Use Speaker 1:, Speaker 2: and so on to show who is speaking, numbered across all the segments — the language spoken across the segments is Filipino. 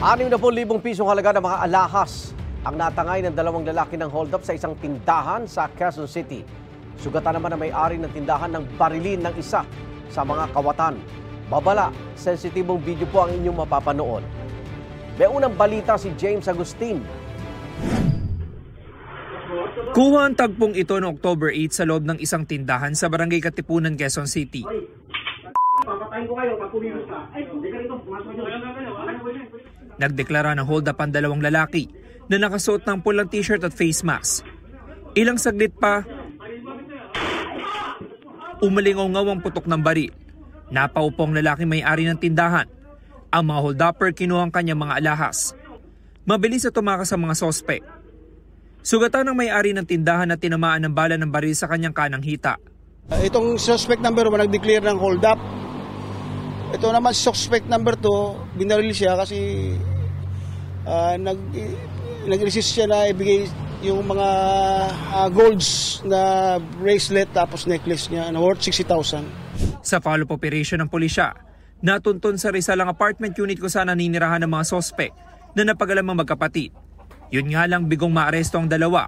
Speaker 1: 60,000 pisong halaga ng mga alahas ang natangay ng dalawang lalaki ng hold-up sa isang tindahan sa Quezon City. Sugatan naman na may-ari ng tindahan ng barilin ng isa sa mga kawatan. Babala, sensitibong video po ang inyong mapapanood. May unang balita si James Agustin.
Speaker 2: Kuha ang tagpong ito noong October 8 sa loob ng isang tindahan sa Barangay Katipunan, Quezon City. Nagdeklara ng hold-up ang dalawang lalaki na nakasuot ng pulang t-shirt at face mask. Ilang saglit pa, umalingaw ang putok ng baril. Napaupo ang lalaki may-ari ng tindahan. Ang mga hold-upper kinuha ang kanyang mga alahas. Mabilis na tumakas ang mga sospek. Sugatan ng may-ari ng tindahan na tinamaan ng bala ng baril sa kanyang kanang hita.
Speaker 3: Itong suspect number 1 nag-declare ng hold-up. Ito naman suspect number 2, binaril siya kasi nag-resist siya na ibigay yung mga golds na bracelet tapos necklace niya na worth 60,000.
Speaker 2: Sa follow-up operation ng pulisya, natuntun sa Rizal ang apartment unit kung saan naninirahan ng mga sospek na napag-alamang magkapatid. Yun nga lang bigong maaresto ang dalawa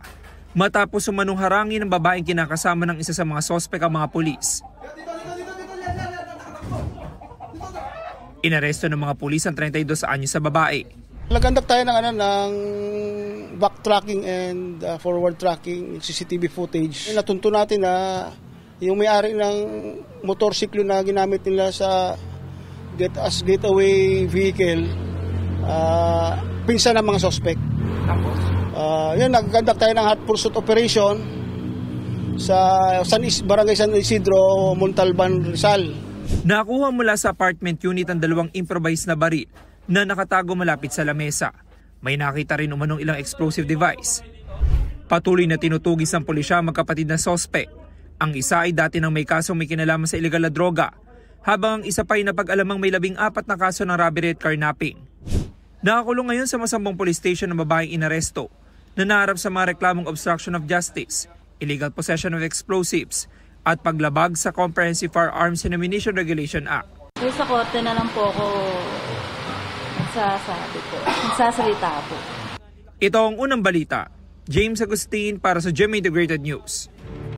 Speaker 2: matapos umanong harangin ng babaeng kinakasama ng isa sa mga sospek ang mga pulis. Inaresto ng mga pulis ang 32 anyos sa babae.
Speaker 3: Nagkandak tayo ng backtracking and forward tracking CCTV footage. Natunto natin na yung may-ari ng motorsiklo na ginamit nila sa getaway vehicle, pinsan ng mga suspect. Yun, nagkandak tayo ng hot pursuit operation sa Barangay San Isidro, Montalban, Rizal.
Speaker 2: Nakuha mula sa apartment unit ang dalawang improvised na baril na nakatago malapit sa lamesa. May nakita rin umanong ilang explosive device. Patuloy na tinutugis ng pulisya ang magkapatid na sospek. Ang isa ay dati nang may kasong may kinalaman sa illegal na droga, habang ang isa pa ay napag-alamang may 14 na kaso ng robbery at carnapping. Nakakulong ngayon sa Masambong Police Station ang babaeng inaresto na naharap sa mga reklamong obstruction of justice, illegal possession of explosives, at paglabag sa Comprehensive Firearms and Ammunition Regulation Act.
Speaker 4: Sa korte na lang po ako nagsasalita po.
Speaker 2: Ito ang unang balita. James Agustin para sa GMA Integrated News.